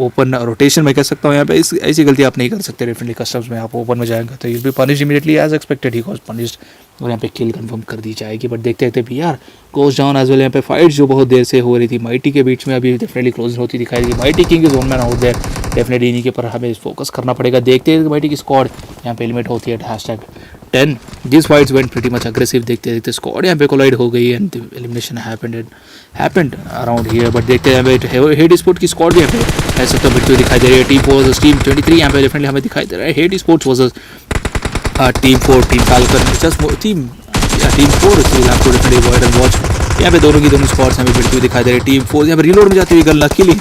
open rotation मैं कह सकता हूँ। यहाँ पे ऐसी गलती आप नहीं कर सकते डेफिनेटली। कस्टम्स में आप ओपन में जाएंगे तो you be punished immediately as expected, he was punished और यहाँ पे किल कंफर्म कर दी जाएगी। बट देखते देखते भी यार गोज डाउन एज वेल। यहाँ पे फाइट्स जो बहुत देर से हो रही थी माइटी के बीच में अभी डेफिनेटली क्लोज होती दिखाई दी। Mighty King is one man out there, definitely इन्हीं के पर हमें फोकस करना पड़ेगा। देखते हैं माइटी की स्क्वाड यहाँ पे एलिमिनेट होती है #10। This fights went pretty much aggressive. देखते देखते स्क्वाड यहाँ पे कोलाइड हो गई and elimination happened around here. But देखते हैं यहाँ पे हेड स्पोर्ट की स्क्वाड भी यहाँ पे ऐसे तो मृत्यु दिखाई दे रही है। टीम 4 टीम 23 यहाँ पे डेफिनेटली हमें दिखाई दे रहा है। Head sports versus team 4 team falcon just team 4 आपको डेफिनेटली अवॉइड एंड वॉच। यहाँ पे दोनों की दोनों स्क्वाड्स हमें मृत्यु दिखाई दे रही है। टीम 4 यहाँ पे रीलोड में जाती हुई गल luckily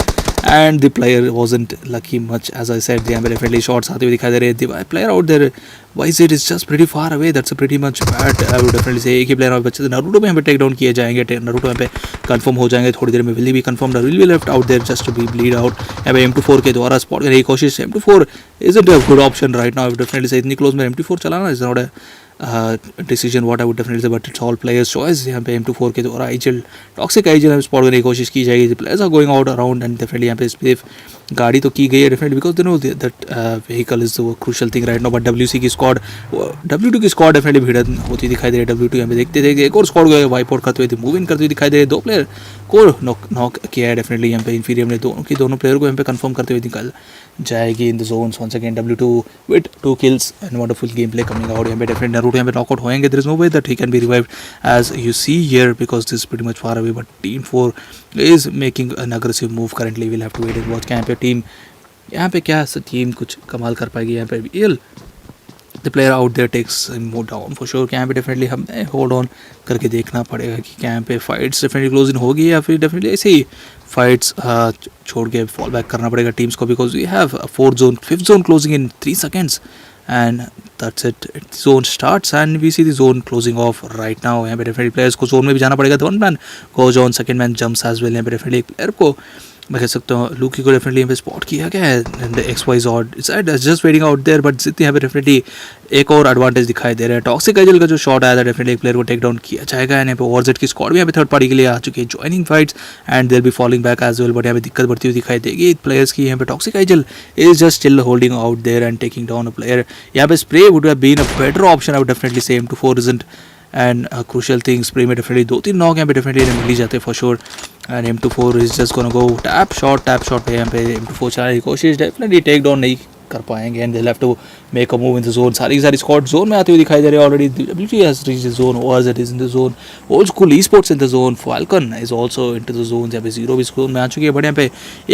and the player wasn't lucky much as I said। यहाँ पे definitely shots आते हुए दिखाई दे रहे हैं। The player out there YZ is just pretty far away, that's a pretty much bad I would definitely say। एक ही प्लेयर और बच्चे नरूटो पे यहाँ पे टेक डाउन किए जाएंगे, नरूटो यहाँ पे कंफर्म हो जाएंगे थोड़ी देर में। विल भी कंफर्म, विल भी left out there just to be bleed out. यहाँ पे M24 के द्वारा स्पॉट करने की कोशिश। M24 isn't a good option right now I would definitely say। इतनी क्लोज में M24 चलाना is not decision what I would definitely say, but it's all players choice. यहाँ पे M24 के द्वारा आईजिल टॉक्सिक आईजिल स्पॉट करने की कोशिश की जाएगी। Players are going out around and definitely यहाँ पे सेफ गाड़ी तो की गई है definitely because they know that vehicle is the crucial thing right now. But WC की स्क्वाड W2 की स्क्वाड डेफिनेटली भिड़न होती दिखाई दे रही है। W2 यहाँ पे देखते देखते एक और स्क्वाड को वाइप आउट करते हुए मूव इन करते हुए दिखाई दे रहे हैं। 2 प्लेयर को नॉक किया है डेफिनेटली यहाँ पे इन्फीरियम ने दोनों प्लेयर को यहाँ पे कंफर्म करते हुए निकल जाएगी in the zones once again. W2 with 2 kills and wonderful game play coming out. यहाँ पे डेफिनेटली नरूटो यहाँ पे नॉकआउट होएंगे। There is no way that he can be revived as you see here because this pretty much far away. But team 4 is making an aggressive move currently. Will have to wait and watch. यहाँ पे टीम क्या टीम कुछ कमाल कर पाएगी यहाँ पे। The player out there takes more down for sure. यहाँ पे डेफिनेटली हमें होल्ड ऑन करके देखना पड़ेगा कि क्या यहाँ पे फाइट्स डेफिनेटली क्लोज इन होगी या फिर डेफिनेटली ऐसे ही फाइट्स छोड़ के फॉल बैक करना पड़ेगा टीम्स को because we have 4th zone 5th zone closing in 3 seconds and that's it। zone starts and we see the zone closing off right now। यहाँ पे डेफिनेटली प्लेयर्स को जोन में भी जाना पड़ेगा। 1 man goes on, second man jumps as well। यहाँ पे डेफिनेटली एक प्लेयर को मैं कह सकता हूँ लूकी को डेफिनेटली यहाँ पे स्पॉट किया गया है and XYZ just waiting out there. But यहाँ पे डेफिनेटली एक और एडवांटेज दिखाई दे रहा है। टॉक्सिक आइजल का जो शॉट आया था डेफिनेटली एक प्लेयर को टेक डाउन किया जाएगा। यहाँ पे ORZ की स्क्वाड भी यहाँ पे थर्ड पार्टी के लिए आ चुकी है joining fights and there be falling back as well. But यहाँ पे दिक्कत बढ़ती हुई दिखाई देगी प्लेयर्स की। यहाँ पे Toxic Aizawl is just still holding out there and taking down a player. यहाँ पे spray would have been a better option I would definitely say. M24 isn't and crucial thing spray में डेफिनेटली 2-3 नॉक यहाँ पे डेफिनेटली मिल ही जाते हैं for sure. And M24 is just gonna go tap shot पे यहाँ पे M24 चलाने की कोशिश डेफिनेटली टेक डाउन नहीं कर पाएंगे and they have to make a move in the zone. सारी स्क्वाड जोन में आते हुए दिखाई दे रहे हैं already. WT has reached the zone, ORZ is in the zone, Old school esports in the zone, Falcon is also into the zone. यहाँ पे 0 भी जोन में आ चुकी है। बट यहाँ पे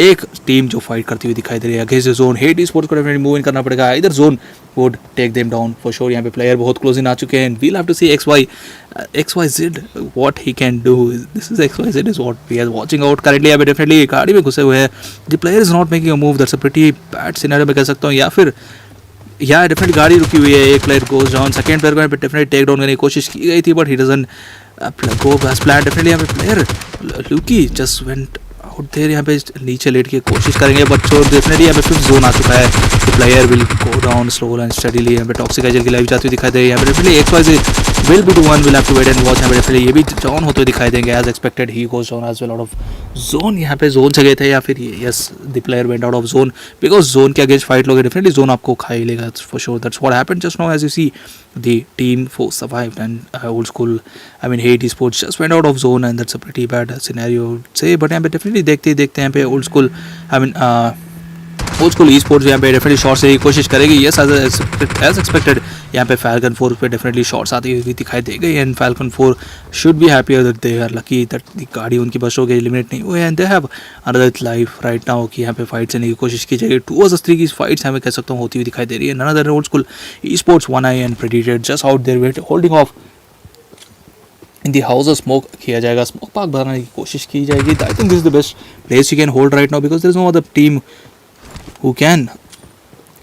एक टीम जो फाइट करती हुई दिखाई दे रही है against the zone. Head esports को डेफिनेटली मूव इन करना पड़ेगा। इधर zone would take them down for sure। यहाँ पे प्लेयर बहुत क्लोज इन आ चुके हैं। we'll have to see XYZ what he can do। this is XYZ is what we are watching out currently। यहाँ पे डेफिनेटली गाड़ी में घुसे हुए हैं। the player is not making a move, that's a pretty bad scenario मैं कह सकता हूँ। या फिर डेफिनेटली गाड़ी रुकी हुई है। एक player goes down, second player को यहाँ पे डेफिनेटली टेक डाउन करने की कोशिश की गई थी but he doesn't go as plan. Definitely यहाँ पे player Lucky just went out there. यहाँ पे नीचे लेट की कोशिश करेंगे बट तो डेफिनेटली यहाँ पे 5th zone आ चुका है। तो player will go down slow and steadily. यहाँ पे टॉक्सिक आइजल की लाइव जाती हुई दिखाई दे रही है। यहाँ पे definitely XYZ will be two 1 will have to wait and watch. यहाँ पे डेफिनेटली ये भी डाउन होते हुए दिखाई देंगे as expected. He goes down as well out of zone. यहाँ पे जोन से गए थे या फिर yes the player went out of zone because zone के अगेंस्ट फाइट लोगे डेफिनेटली जोन आपको खा ही लेगा for sure. That's what happened just now as you see the team 4 survived and old school hate esports just went out of zone and that's a pretty bad scenario I would say। but यहाँ पे definitely देखते यहाँ पे old school old school esports यहाँ पे डेफिनेटली शॉट से ही कोशिश करेगी। यस एज एक्सपेक्टेड यहाँ पे फैल्कन 4 पे डेफिनेटली शॉट्स आती हुई दिखाई दे गई and Falcon 4 should be happy that they are lucky that the गाड़ी उनकी बसों के एलिमिनेट नहीं हुए and they have another life right now कि यहाँ पे फाइट लेने की कोशिश की जाएगी। 2 वर्सेस 3 की फाइट्स यहाँ पे कह सकता हूँ होती हुई दिखाई दे रही है। None other old school esports 1i and predated just out there wait holding off in the house smoke किया जाएगा, स्मोक पार्क बनाने की कोशिश की जाएगी। I think this is the best place you can hold right now because there is no other team who can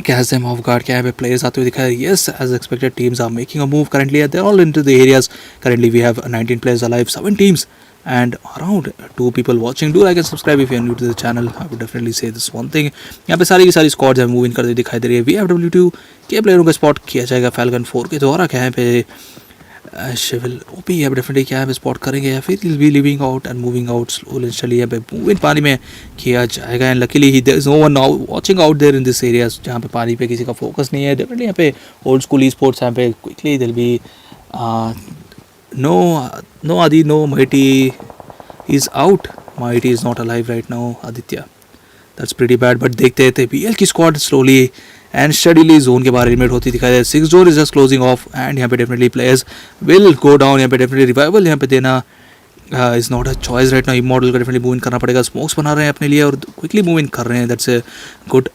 catch them off guard। क्या यहाँ पे players आते हुए दिखाई। yes as expected teams are making a move currently, they're all into the areas। currently we have 19 players alive, 7 teams and around 2 people watching। do like and subscribe if you're new to the channel, I would definitely say this one thing। यहाँ पे सारी की सारी स्क्वाड्स हैं मूव इन करते दिखाई दे रही है। VFW2 के प्लेयरों का स्पॉट किया जाएगा फैल्कन 4 के द्वारा। क्या यहाँ पे शिविल ओपी अब डेफिनेटली क्या है स्पॉट करेंगे या फिर will be living out and moving out slowly चलिए यहाँ पे मूव इन पानी में किया जाएगा एंड लकीली ही there is no one now watching out there in this areas जहाँ पे पानी पे किसी का फोकस नहीं है। डेफिनेटली यहाँ पे ओल्ड स्कूल ई स्पोर्ट्स यहाँ पे क्विकली दिल be no Adi no Mighty is out, Mighty is not alive right now Aditya, that's pretty bad. But देखते थे पीएल की squad slowly and steadily zone के बाहर एलिमिनेट होती दिखाई दे। 6 zone is just closing off and यहाँ पे definitely players will go down. यहाँ पे डेफिनेटली रिवाइवल यहाँ पे देना is not a choice right now. Immortal को डेफिनेटली मूव इन करना पड़ेगा। स्मोक्स बना रहे हैं अपने लिए और क्विकली मूव इन कर रहे हैं, दैट्स ए गुड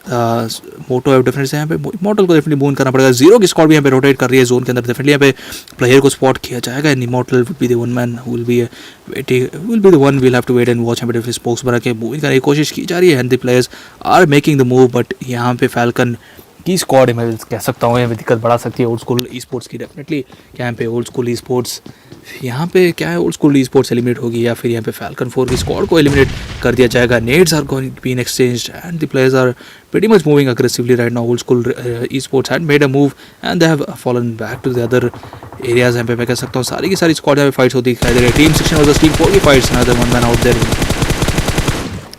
मोटो है डेफिनेटली से यहाँ पे इमॉर्टल को डेफिनेटली मूव इन करना पड़ेगा। 0 की स्क्वाड भी यहाँ पे रोटेट कर रही है जोन के अंदर। डेफिनेटली यहाँ पे प्लेयर को स्पॉट किया जाएगा and Immortal would be the one man who will be the one will have to wait and watch. यहाँ पे डेफिनेटली स्मोक्स बना के मूव इन करने की कोशिश की जा रही है and the players are making the move. But यहाँ पे फैल्कन की स्क्वाड मैं कह सकता हूँ यहाँ दिक्कत बढ़ा सकती है ओल्ड स्कूल ई स्पोर्ट्स की। डेफिनेटली क्या यहाँ पे ओल्ड स्कूल ई स्पोर्ट्स यहाँ पे क्या है old school e sports eliminate होगी या फिर यहाँ पे फैल्कन 4 की स्क्वाड को एलिमिनेट कर दिया जाएगा। Nades are going been exchanged and the players are pretty much moving aggressively right now। old school esports had made a move and they have fallen back to the other areas। यहाँ पे मैं कह सकता हूँ सारी की सारी स्क्वाड यहाँ पे फाइट्स होती दिखाई दे रही है। टीम 16 वर्सेस टीम 4 की fights another one man out there।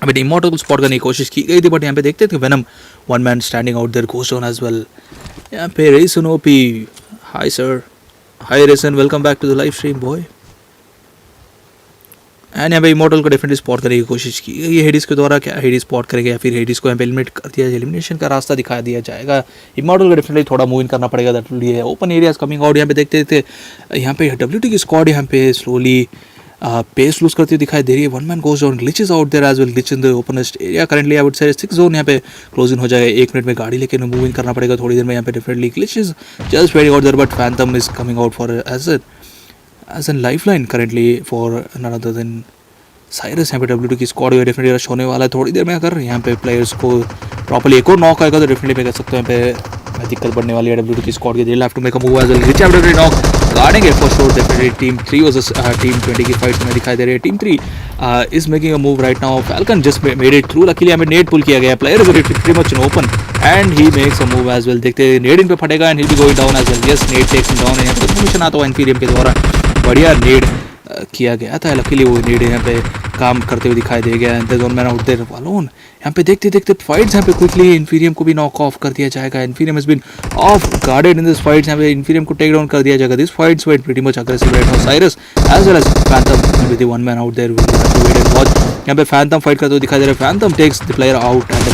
अभी इमॉर्टल को स्पॉट करने की कोशिश की गई थी बट यहाँ पे देखते थे Venom one man standing out there goes on as well. यहाँ पे Reason OP hi sir, hi Reason, welcome back to the live stream boy. And यहाँ पे इमॉर्टल को डेफिनेटली स्पॉट करने की कोशिश की गई है हेडिस के द्वारा। क्या हेडिस स्पॉट करेगा या फिर हेडिस को यहाँ पे एलिमिनेट कर दिया, एलिमिनेशन का रास्ता दिखा दिया जाएगा। इमॉर्टल को डेफिनेटली थोड़ा मूव इन करना पड़ेगा, that will be open areas coming out. यहाँ पे देखते थे यहाँ पे WT की स्क्वाड यहाँ पे स्लोली पेस लूज करती हुई दिखाई दे रही है। One man goes down, glitches out there as well, glitch in the openest area currently. I would say 6 zone यहाँ पे क्लोज इन हो जाएगा। 1 मिनट में गाड़ी लेके मूव इन करना पड़ेगा थोड़ी देर में। यहाँ पे definitely Glitches just very out there but Phantom is coming out for as an lifeline currently for none other than Cyrus. यहाँ पे WT की स्क्वाड डेफिनेटली रश होने वाला है थोड़ी देर में। अगर यहाँ पे प्लेयर्स को प्रॉपर्ली एक और नॉक आएगा तो डेफिनेटली मैं कह सकता हूँ यहाँ पे दिक्कत बढ़ने वाली है WT की स्क्वाड के। They have to make a move as well, Rich definitely knock guarding for sure. Definitely team 3 versus team 20 की फाइट में दिखाई दे रही है। Team 3 is making a move right now. Falcon just made it through, luckily हमें नेट पुल किया गया। Player is pretty much in open and he makes a move as well. देखते हैं नेड इन पे फटेगा and he will be going down as well. Yes, Ned takes him down. यहाँ पे इन्फॉर्मेशन आता हुआ इन्फीरियम के द्वारा बढ़िया नेड किया गया था। लकीली वो नेड यहाँ पे काम करते हुए दिखाई दे गया। And man out there alone. यहाँ पे देखते देखते फाइट्स यहाँ पे क्विकली इन्फीरियम को भी नॉक ऑफ कर दिया जाएगा। Inferium has been off guarded in this fights. यहाँ पे इन्फीरियम को टेक डाउन कर दिया जाएगा। This fights went pretty much aggressive right now. Cyrus as well as Phantom with the one man out there will have to wait and watch. यहाँ पे फैंटम फाइट करते हुए दिखाई दे रहा है। Phantom takes the player out and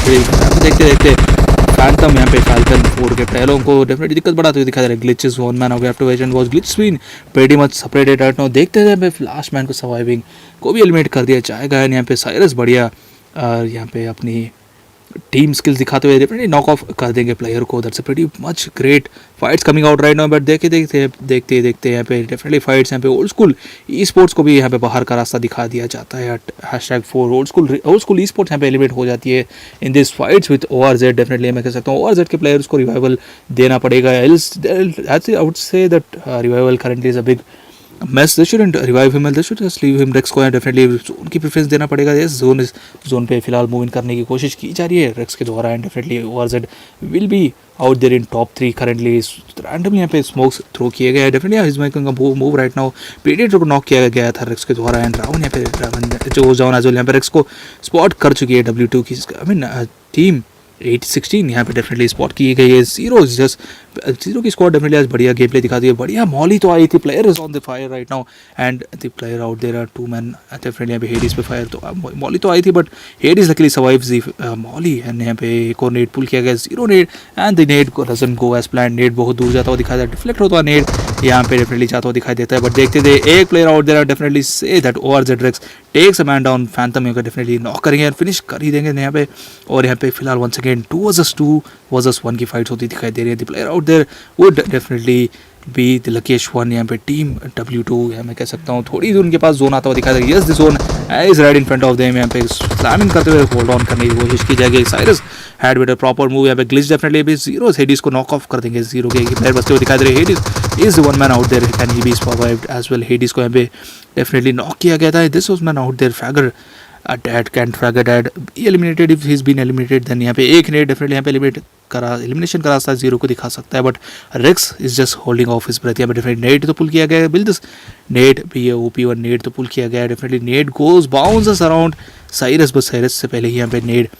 देखते देखते फैंटम यहाँ पे फैल्कन 4 के प्लेयरों को डेफिनेटली दिक्कत बढ़ाते हुए दिखाई दे रहा है। Glitches one man we have to wait and watch. Glitch been pretty much separated right now. देखते हैं लास्ट मैन को सर्वाइविंग को भी एलिमिनेट कर दिया जाएगा। एंड यहाँ पे साइरस बढ़िया यहाँ पे अपनी टीम स्किल्स दिखाते हुए डेफिनेटली नॉक ऑफ कर देंगे प्लेयर को। That's a pretty much great fights coming out right now. But देखते यहाँ पे डेफिनेटली फाइट्स यहाँ पे ओल्ड स्कूल ई स्पोर्ट्स को भी यहाँ पे बाहर का रास्ता दिखा दिया जाता है। #4 ओल्ड स्कूल ई स्पोर्ट्स यहाँ पे एलिमिनेट हो जाती है इन this fights with ORZ। Definitely मैं कह सकता हूँ ORZ के प्लेयर्स को रिवाइवल देना पड़ेगा। I would say that revival currently is a big match. They shouldn't revive him, they should just leave him. Rex को डेफिनेटली जोन की प्रेफरेंस देना पड़ेगा। यस, जोन पे फिलहाल मूव इन करने की कोशिश की जा रही है रेक्स के द्वारा। And definitely ORZ will be out there in top 3 currently. Randomly यहाँ पे स्मोक्स थ्रो किए गए। Definitely is making a move right now. Predator को नॉक किया गया था रेक्स के द्वारा। एंड राउंड यहाँ पे जो जाओ एज वेल यहाँ पे रेक्स को स्पॉट कर चुकी है WT की आई मीन टीम 8-16 यहाँ पे डेफिनेटली स्पॉट की गई है। जीरो की स्क्वाड डेफिनेटली आज बढ़िया गेम प्ले दिखा दी है। बढ़िया मॉली तो आई थी, player is on the fire right now and the player out there are 2 man definitely. यहाँ पे हेडीज पे फायर तो मॉली तो आई थी but Hades luckily survives the molly and यहाँ पे एक और नेट पुल किया गया, 0 net and the net doesn't go as plan. Net बहुत दूर जाता हुआ दिखाई देता है, डिफ्लेक्ट होता हुआ नेट यहाँ पे डेफिनेटली जाता हुआ दिखाई देता है। बट देखते थे एक player out there are definitely say that ORZxESPORTS takes a man down. Phantom यहाँ डेफिनेटली नॉक करेंगे और फिनिश कर ही देंगे यहाँ पे। और यहाँ पे फिलहाल वंस अगेन 2 वर्सेस 1 की फाइट्स होती दिखाई दे रही है। The player out there would definitely be the luckiest one। यहाँ पे टीम W2 यहाँ मैं कह सकता हूँ थोड़ी दूर उनके पास जोन आता हुआ दिखाई दे रहा है। Yes, the zone is right in front of them. यहाँ पे स्लैमिंग करते हुए होल्ड ऑन करने की कोशिश की जाएगी। Cyrus had with a proper move. यहाँ पे ग्लिच डेफिनेटली भी जीरो हेडीज को नॉक ऑफ कर देंगे। जीरो के प्लेयर बचते हुए दिखाई दे रहे। Hades is one man out there, can he be survived as well. Hades को यहाँ पे डेफिनेटली नॉक किया गया था। This was man out there. Fagger Dad can't frag a dad be eliminated if he's been eliminated, then यहाँ पे एक नेट डेफिनेटली यहाँ पे एलिमिनेशन का रास्ता जीरो को दिखा सकता है। But Rex is just holding off his breath. यहाँ पे डेफिनेटली नेट तो पुल किया गया है। बिल दिस नेट भी है OP1 नेट तो पुल किया गया है। Definitely net goes bounces around Cyrus, but Cyrus से पहले ही यहाँ पे नेट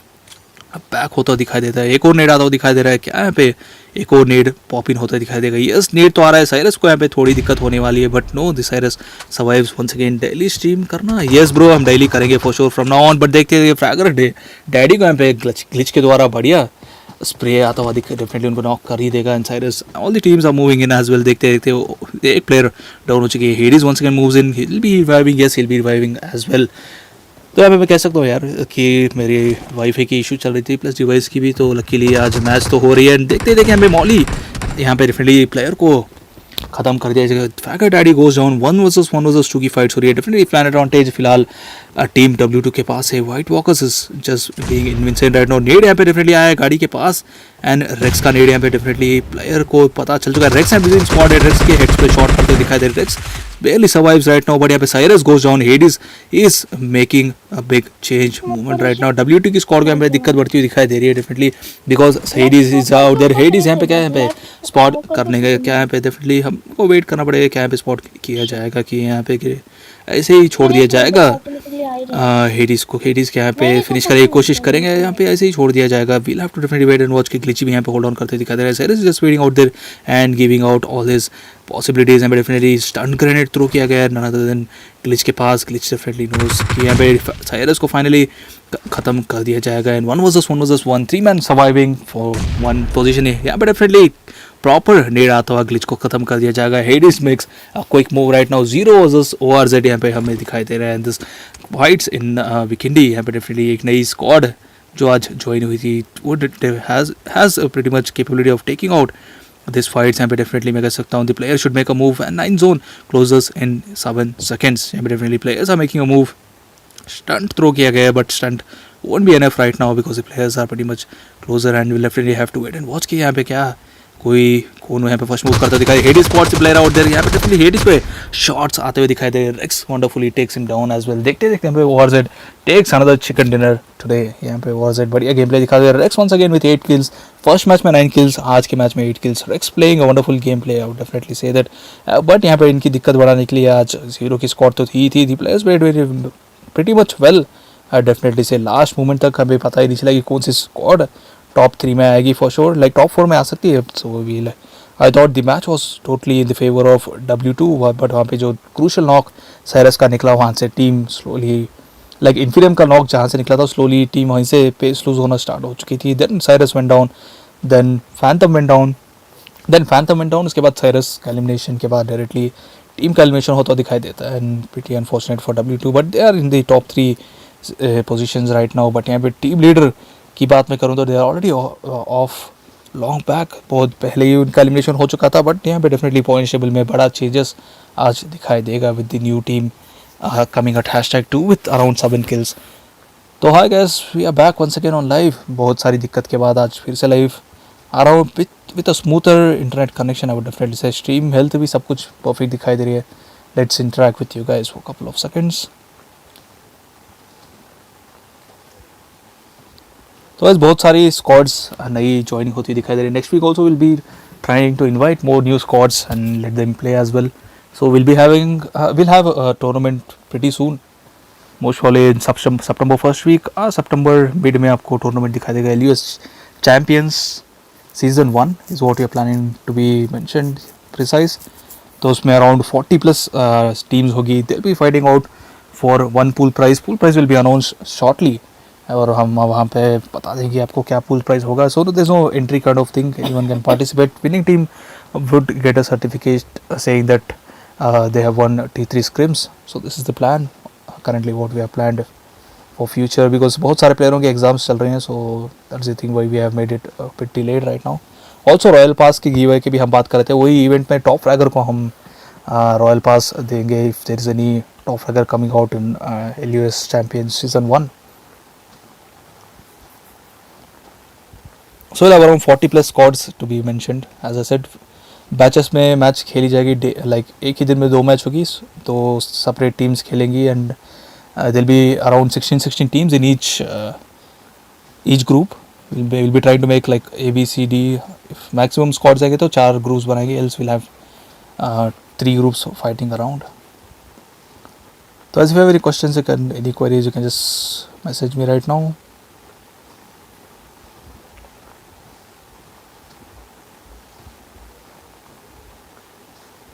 बैक होता दिखाई देता है। एक और नेट आता हुआ दिखाई दे रहा है। क्या यहाँ पे एक और नेट पॉप इन होता दिखाई देगा। यस, नेट तो आ रहा है। साइरस को यहाँ पे थोड़ी दिक्कत होने वाली है but no, the Cyrus survives once again. Daily stream करना, यस ब्रो हम डेली करेंगे for sure from now on. But देखते हैं फ्रैगर डैडी को यहाँ पे ग्लिच के द्वारा बढ़िया स्प्रे आता हुआ डेफिनेटली उनको नॉक कर ही देगा। And Cyrus all the teams are moving in as well. देखते देखते एक प्लेयर डाउन हो चुकी है। Hades once again moves in, he will be reviving. Yes, he will be reviving as well. तो यहाँ पे मैं कह सकता हूँ यार कि मेरी वाईफाई की इशू चल रही थी प्लस डिवाइस की भी, तो लकीली आज मैच तो हो रही है। देखते देखते यहाँ पे मॉली यहाँ पे डेफिनेटली प्लेयर को खत्म कर दिया जाएगा। Fagger Daddy goes down. 1 versus 2 की फाइट्स हो रही है। डेफिनेटली प्लान एडवांटेज फिलहाल टीम W2 के पास है। White Walkers is just being invincible right now. Ned यहाँ पे डेफिनेटली आया है गाड़ी के पास एंड रेक्स का नेड यहाँ पे डेफिनेटली प्लेयर को पता चल चुका है। रेक्स एंड बिजन स्क्वाड है, रेक्स के हेड्स पे शॉट करते दिखाई दे रहे। Rex barely survives right now, but यहाँ पे Cyrus goes down. Hades is making a big change movement right now. W2 की स्क्वाड को यहाँ पे दिक्कत बढ़ती हुई दिखाई दे रही है definitely because Hades is out there. Hades यहाँ पे क्या है, यहाँ पे स्पॉट करने का क्या यहाँ पे डेफिनेटली हमको वेट करना पड़ेगा क्या यहाँ पे स्पॉट किया जाएगा कि यहाँ पे ऐसे ही छोड़ दिया जाएगा हेडीज को। हेडीज के यहाँ पे फिनिश करने की कोशिश करेंगे, यहाँ पे ऐसे ही छोड़ दिया जाएगा। We'll have to definitely wait and watch के ग्लिची भी यहाँ पे होल्ड ऑन करते दिखाई दे रहा है। Cyrus just waiting out there and giving out all his possibilities. यहाँ पे डेफिनेटली स्टन ग्रेनेड थ्रो किया गया है नन अदर देन ग्लिच के पास। ग्लिच डेफिनेटली नोस कि यहाँ पे साइरस को फाइनली खत्म कर दिया जाएगा। And 1 versus 1 3 man surviving for 1 position है। यहाँ पे डेफिनेटली प्रॉपर नेड आता हुआ ग्लिच को खत्म कर दिया जाएगा। Hades makes a quick move right now. 0 versus ORZ यहाँ पे हमें दिखाई दे रहा है। दिस वाइट्स इन विकेंडी यहाँ पे डेफिनेटली एक नई स्क्वाड जो आज ज्वाइन हुई थी वो has pretty much capability of taking out this fights. यहाँ पे डेफिनेटली मैं कह सकता हूँ the player should make a move and 9 zone closers in 7 seconds। यहाँ पे definitely players are making a move. Stunt throw किया गया बट stunt won't be enough right now because the players are pretty much closer and we'll definitely have to wait and watch कि यहाँ पे क्या कोई कौन यहाँ पे फर्स्ट मूव करता दिखाई। Hades spots player out there. यहाँ पे डेफिनेटली हेडिस पे शॉट्स आते हुए दिखाई दे। Rex wonderfully takes him down as well. देखते देखते यहाँ पे ORZ takes another chicken dinner today. यहाँ पे ORZ बढ़िया गेम प्ले दिखा दे। Rex once again with 8 kills। First match में 9 kills, आज के मैच में 8 kills। Rex playing a wonderful game play, I would definitely say that. But यहाँ पे इनकी दिक्कत बढ़ाने के लिए आज जीरो की स्क्वाड तो थी the players played pretty much well. I definitely से लास्ट मोमेंट तक हमें पता ही नहीं चला कि कौन सी स्क्वाड टॉप 3 में आएगी फॉर श्योर, लाइक टॉप 4 में आ सकती है। So we I thought the match was totally in the favour of W2 but वहाँ पे जो क्रूशल नॉक साइरस का निकला वहाँ से टीम स्लोली लाइक इन्फीरियम का नॉक जहाँ से निकला था स्लोली टीम वहीं से पेस लूज होना स्टार्ट हो चुकी थी। Then Cyrus went down, then Phantom went down, उसके बाद साइरस का एलिमिनेशन के बाद डायरेक्टली टीम का एलिमिनेशन होता दिखाई देता है। And pretty unfortunate for W2 but they are in the top 3 positions right now. But यहाँ पे टीम लीडर की बात मैं करूँ तो they are already of long back, बहुत पहले ही उनका एलिमिनेशन हो चुका था। बट यहाँ पे डेफिनेटली पॉइंट टेबल में बड़ा चेंजेस आज दिखाई देगा with the new team coming at #2 with around 7 kills। तो hi guys, we are back once again on live. बहुत सारी दिक्कत के बाद आज फिर से लाइव आ रहा हूँ with a smoother internet connection. I would definitely से स्ट्रीम हेल्थ भी सब कुछ परफेक्ट दिखाई दे रही है। Let's interact with you guys for couple of seconds. तो बस बहुत सारी स्क्वाड्स नई ज्वाइनिंग होती दिखाई दे रही है। Next week also will be trying to invite more new squads and let them play as well. So will have a tournament pretty soon, most probably in सितंबर फर्स्ट वीक सितंबर मिड में आपको टूर्नामेंट दिखाई देगा। LUS Champions Season 1 is what we are planning to be mentioned precise. तो उसमें around 40 plus teams होगी. They'll be fighting out for one pool prize. Pool prize will be announced shortly. और हम वहाँ पे बता देंगे आपको क्या pool prize होगा. So there's no entry kind of thing. Anyone can participate. Winning team would get a certificate saying that they have won T3 SCRIMS. So this is the plan. Currently what we have planned for future, because बहुत सारे प्लेयरों के एग्जाम्स चल रहे हैं. So that's the thing why we have made it a bit delayed right now. Also royal pass की गिव अवे की भी हम बात कर रहे थे. वही इवेंट में टॉप फ्रैगर को हम रॉयल पास देंगे if there is any top fragger coming out in LUS champions season 1. So around 40 plus squads to be mentioned. As I said batches में मैच खेली जाएगी. लाइक एक ही दिन में 2 मैच होगी. तो सेपरेट टीम्स खेलेंगी and there be around 16 teams in each group. we'll be trying to make like A B C D. If maximum squads आएंगे तो 4 groups बनाएंगे, else we'll have 3 groups fighting around. So as if you have any questions, any queries, you can just message me right now.